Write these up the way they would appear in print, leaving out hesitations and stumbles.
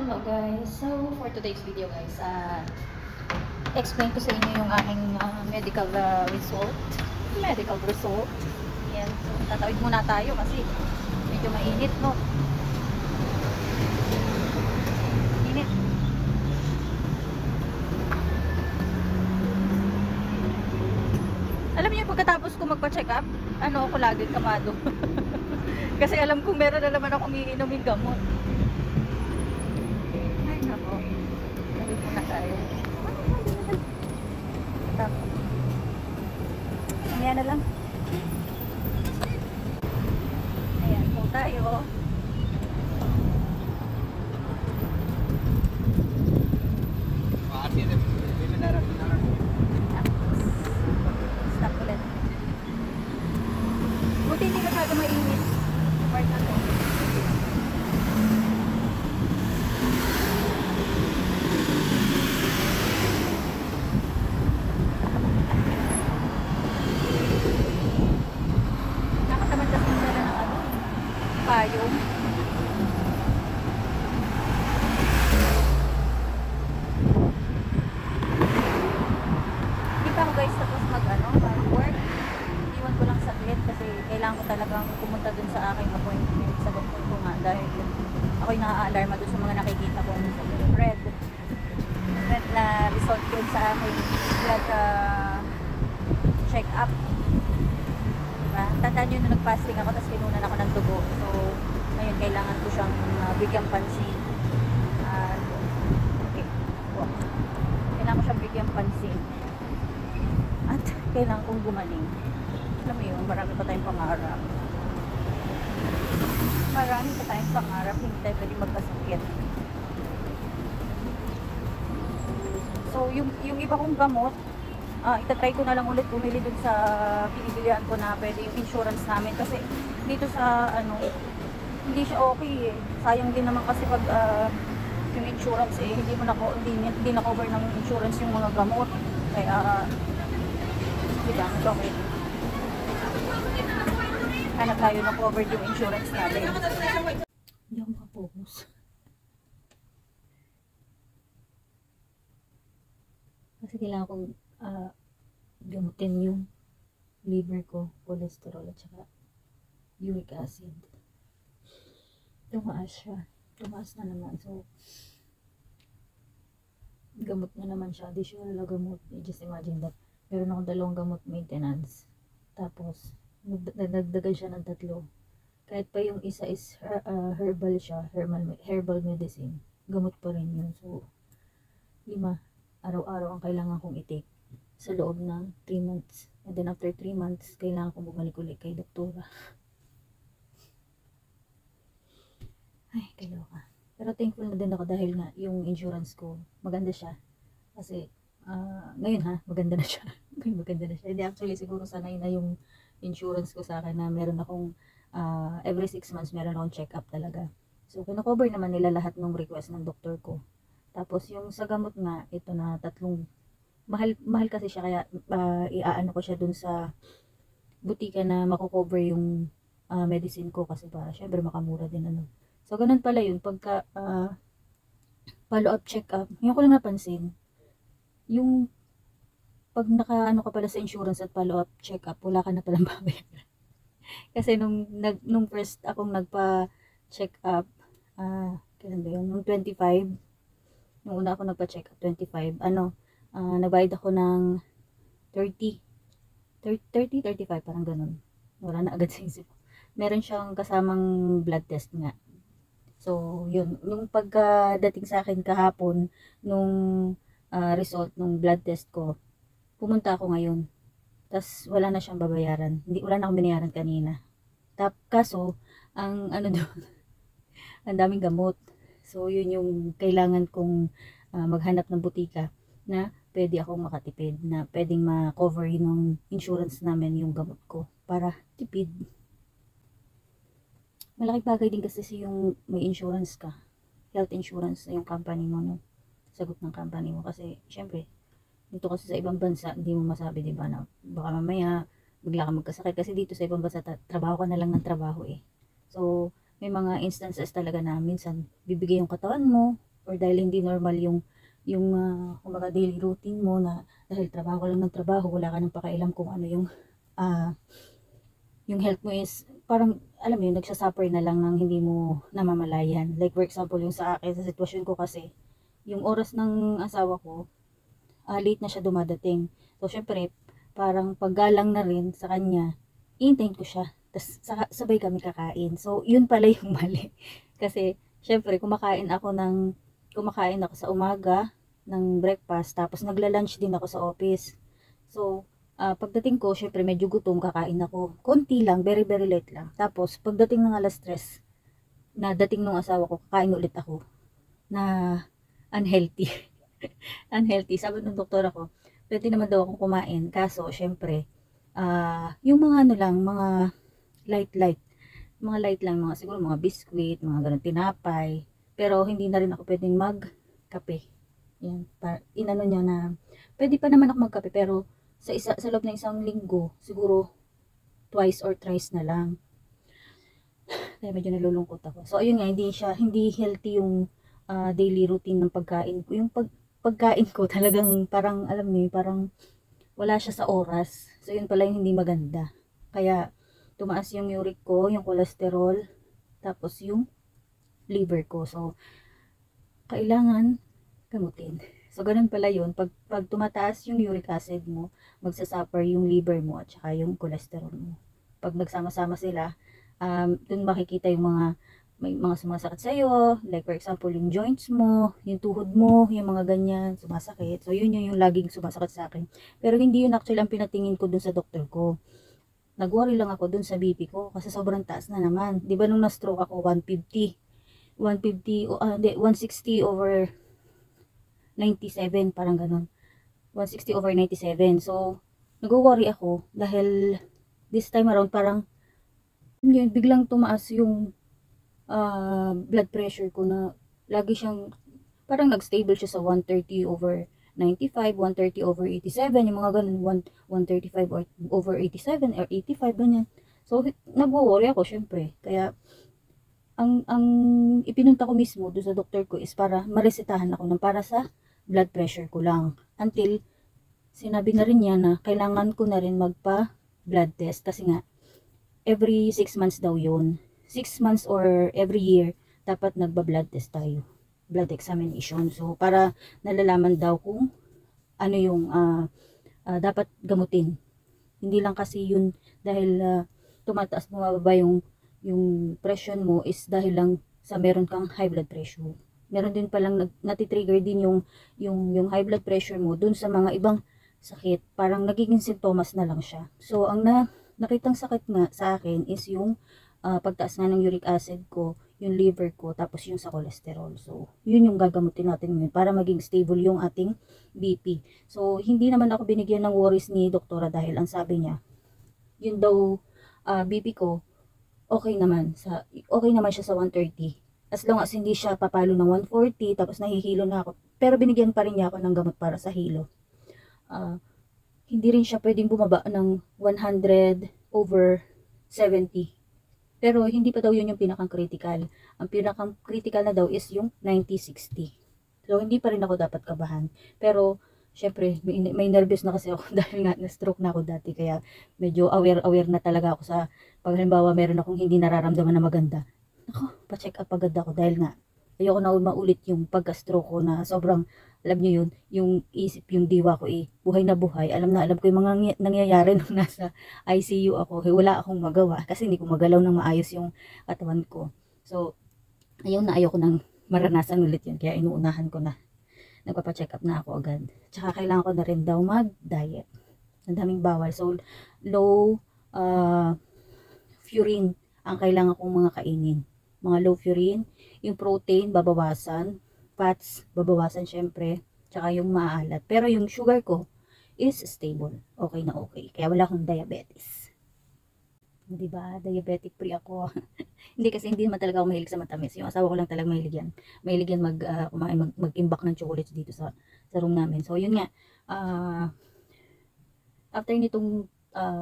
Hello guys, so for today's video guys, explain ko sa inyo yung aking medical result. Yan, so tatawid muna tayo kasi medyo mainit, no? Init. Alam niyo, pagkatapos ko magpa-check up, ako lagi kamado. Kasi alam kong meron na naman akong iinumin gamot. Ay nako, tawid muna tayo. Tapos ayan na lang. Ayan po tayo. Stop ulit. Buti hindi ka talaga mainit. Part na to. Nakatamad kasi sila ng payong. Hindi pa ako guys tapos mag-work. Iwan ko lang saglit kasi kailangan ko talagang pumunta dun sa aking appointment sa doktor ko nga dahil ako'y na-alarma dun sa mga nakikita kong red na result dun sa aking blood check up. Diba? Tandaan nyo na nag-fasting ako tapos kinunan ako ng dugo, so ngayon kailangan ko siyang bigyang pansin. Okay. Kailangan ko siyang bigyang pansin at kailangan kong gumaling. Alam mo yun, marami pa tayong pangarap. Hindi tayo pwede magkasakit. So, yung iba kong gamot, itatry ko na lang ulit bumili dun sa pinibilihan ko na pwede yung insurance namin. Kasi dito sa, hindi siya okay eh. Sayang din naman kasi pag yung insurance hindi na cover ng insurance yung mga gamot. Kaya, diba, okay. Hanap tayo na covered yung insurance natin. Hindi ako makapokus. Kasi kailangan kong gamutin yung liver ko, cholesterol at saka uric acid. Tumaas siya. Tumaas na naman. So, gamot na naman siya. Additional na gamot. Just imagine that. Meron akong 2 gamot maintenance. Tapos, nagdagdagan siya ng 3. Kahit pa yung isa is herbal siya, herbal medicine, gamot pa rin yun. So 5 araw-araw ang kailangan kong i-take sa loob ng 3 months. And then after 3 months, kailangan kong bumalik ulit kay doktora. Ay, kaloka. Pero thankful na din ako dahil nga yung insurance ko, maganda siya. Kasi ngayon maganda na siya. Maganda na siya. Hindi, actually siguro sanay na yung insurance ko sa akin na meron akong every 6 months meron akong check-up talaga. So, kino-cover naman nila lahat ng request ng doktor ko. Tapos, yung sa gamot nga, ito na 3, mahal kasi siya, kaya iaano ko siya dun sa butika na mako-cover yung medicine ko kasi para syempre makamura din So, ganun pala yun. Pagka follow-up check-up, yung ko lang napansin, yung pag naka ka pala sa insurance at follow-up check-up, wala ka na palang babayaran. Kasi nung first akong nagpa-check up, kailan ba yun? Nung 25, nung una ako nagpa-check up, 25, nagbayad ako ng 35, parang ganun. Wala na agad sa isip. Meron siyang kasamang blood test nga. So, yun. Nung pagdating sa akin kahapon, nung result nung blood test ko, pumunta ako ngayon. Tapos, wala na siyang babayaran. Wala na akong binayaran kanina. Kaso, ang doon, ang daming gamot. So, yun yung kailangan kong maghanap ng butika na pwede akong makatipid, na pwedeng ma-cover ng insurance namin yung gamot ko para tipid. Malaking bagay din kasi yung may insurance ka. Health insurance na yung company mo, no? Sagot ng company mo. Kasi, syempre, dito kasi sa ibang bansa, hindi mo masabi, di ba, na baka mamaya bigla ka magkasakit. Kasi dito sa ibang bansa, trabaho ka na lang ng trabaho eh. So, may mga instances talaga na minsan bibigay yung katawan mo or dahil hindi normal yung kumbaga daily routine mo na dahil trabaho lang ng trabaho, wala ka nang pakailam kung ano ah, yung health mo is parang alam mo yun, nagsasuffer na lang ng hindi mo namamalayan. Like for example, yung sa akin, sa sitwasyon ko kasi, yung oras ng asawa ko, late na siya dumadating. So, syempre, parang paggalang na rin sa kanya, iintayin ko siya. Tapos, sabay kami kakain. So, yun pala yung mali. Kasi, syempre, kumakain ako sa umaga ng breakfast, tapos nagla-lunch din ako sa office. So, pagdating ko, syempre, medyo gutom, kakain ako. Konti lang, very, very late lang. Tapos, pagdating ng alas 3, na dating ng asawa ko, kakain ulit ako na unhealthy. Unhealthy. Sabi ng doktor ako, pwede naman daw akong kumain. Kaso, syempre, yung mga ano lang, mga light. Mga light lang, mga siguro mga biscuit, mga ganun, tinapay. Pero hindi na rin ako pwedeng magkape. Yan. Inano niya na, pwede pa naman ako magkape, pero sa loob ng isang linggo, siguro twice or thrice na lang. Kaya medyo nalulungkot ako. So, ayun nga, hindi healthy yung daily routine ng pagkain ko. Yung pagkain ko talagang parang, alam niyo, parang wala siya sa oras. So, yun pala yung hindi maganda. Kaya, tumaas yung uric ko, yung cholesterol, tapos yung liver ko. So, kailangan gamutin. So, ganun pala yun. Pag tumataas yung uric acid mo, magsasuffer yung liver mo at saka yung cholesterol mo. Pag nagsama-sama sila, dun makikita yung may mga sumasakit sa'yo, like for example, yung joints mo, yung tuhod mo, yung mga ganyan, sumasakit. So, yun yung laging sumasakit sa akin. Pero hindi yun actually ang pinatingin ko dun sa doktor ko. Nag-worry lang ako dun sa BP ko kasi sobrang taas na naman. Di ba nung na-stroke ako, 150, 160 over 97, parang ganun. 160 over 97. So, nag-worry ako dahil this time around parang yun, biglang tumaas yung blood pressure ko na lagi siyang parang nag-stable siya sa 130 over 95, 130 over 87, yung mga ganun, 135 over 87 or 85, ganyan. So, nagwo-worry ako, syempre. Kaya, ang ipinunta ko mismo doon sa doktor ko is para maresetahan ako ng para sa blood pressure ko lang. Until, sinabi na rin niya na kailangan ko na rin magpa-blood test kasi nga, every 6 months daw yun. 6 months or every year, dapat nagba-blood test tayo. Blood examination. So, para nalalaman daw kung ano yung dapat gamutin. Hindi lang kasi yun dahil tumataas bumababa yung pressure mo is dahil lang sa meron kang high blood pressure. Meron din palang natitrigger din yung high blood pressure mo dun sa mga ibang sakit. Parang nagiging sintomas na lang siya. So, ang nakitang sakit nga sa akin is yung pagtaas nga ng uric acid ko, yung liver ko, tapos yung sa cholesterol. So, yun yung gagamutin natin ngayon para maging stable yung ating BP. So, hindi naman ako binigyan ng worries ni doktora dahil ang sabi niya, yun daw BP ko, okay naman siya sa 130. As long as hindi siya papalo ng 140, tapos nahihilo na ako. Pero binigyan pa rin niya ako ng gamot para sa hilo. Hindi rin siya pwedeng bumaba ng 100 over 70. Pero hindi pa daw yun yung pinakang critical. Ang pinakang critical na daw is yung 90-60. So, hindi pa rin ako dapat kabahan. Pero, syempre, may nervous na kasi ako dahil nga na-stroke na ako dati. Kaya, medyo aware na talaga ako sa pag halimbawa meron akong hindi nararamdaman na maganda. Ako, pa-check up agad ako dahil nga, ayoko na maulit yung pagka-stroke ko na sobrang, alam nyo yun, yung isip, yung diwa ko buhay na buhay. Alam na alam ko yung mga nangyayari nung nasa ICU ako. Wala akong magawa kasi hindi ko magalaw ng maayos yung katawan ko. So, ayaw ko nang maranasan ulit yun. Kaya inuunahan ko na. Nagpapacheck up na ako agad. Tsaka kailangan ko na rin daw mag-diet. Ang daming bawal. So, low furin ang kailangan kong mga kainin. Mga low furin, yung protein, babawasan, fats, babawasan syempre, tsaka yung maalat. Pero yung sugar ko is stable. Okay na okay. Kaya wala akong diabetes. Diba? Diabetic free ako. Hindi kasi hindi naman talaga ako mahilig sa matamis. Yung asawa ko lang talaga mahilig yan. Mahilig yan mag-imbak ng chocolates dito sa room namin. So, yun nga. After nitong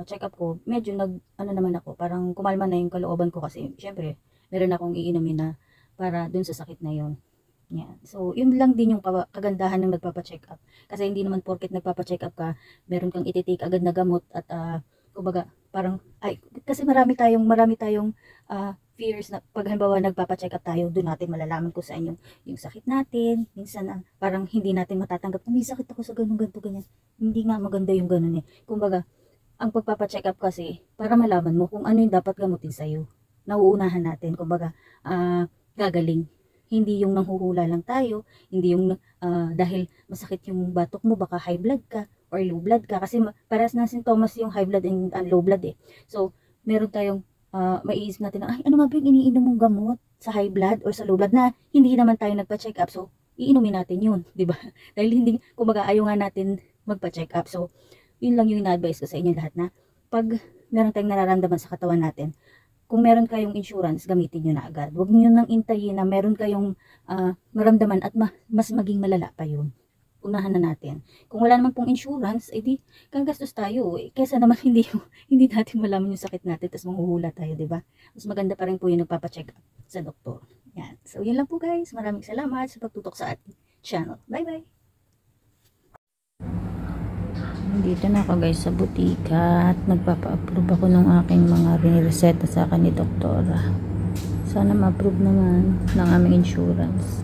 check up ko, medyo naman ako. Parang kumalma na yung kalooban ko kasi, syempre, meron akong iinumin na para dun sa sakit na yon. Yan. So, yun lang din yung kagandahan ng nagpapa-check up. Kasi hindi naman porket nagpapa-check up ka, meron kang ititake agad na gamot at kumbaga, parang, ay, kasi marami tayong fears na pag halimbawa nagpapa-check up tayo, doon natin malalaman kung saan yung sakit natin. Minsan, parang hindi natin matatanggap na may sakit ako sa ganun, ganito, ganyan. Hindi nga maganda yung ganun eh. Kumbaga, ang pagpapa-check up kasi, para malaman mo kung ano yung dapat gamutin sa'yo. Nauunahan natin, kumbaga, gagaling. Hindi yung nanghuhula lang tayo, hindi yung dahil masakit yung batok mo, baka high blood ka or low blood ka. Kasi parehas na sintomas yung high blood and low blood eh. So, meron tayong maiisip natin na, ay ano nga ba yung iniinom mong gamot sa high blood or sa low blood na hindi naman tayo nagpa-check up. So, iinumin natin yun, di ba? Dahil hindi, kumbaga ayaw nga natin magpa-check up. So, yun lang yung ina-advise ko sa inyo lahat na pag meron tayong nararamdaman sa katawan natin, kung meron kayong insurance, gamitin nyo na agad. Huwag nyo nang intayin na meron kayong maramdaman at mas maging malala pa yun. Unahan na natin. Kung wala naman pong insurance, edi gagastos tayo. Kesa naman hindi natin malaman yung sakit natin tapos manghuhula tayo, di ba? Mas maganda pa rin po yung nagpapa-check up sa doktor. Yan. So, yun lang po guys. Maraming salamat sa pagtutok sa ating channel. Bye-bye! Dito na ako guys sa butika at nagpapa-approve ako ng aking mga reseta sa akin ni doktora. Sana ma-approve naman ng aming insurance.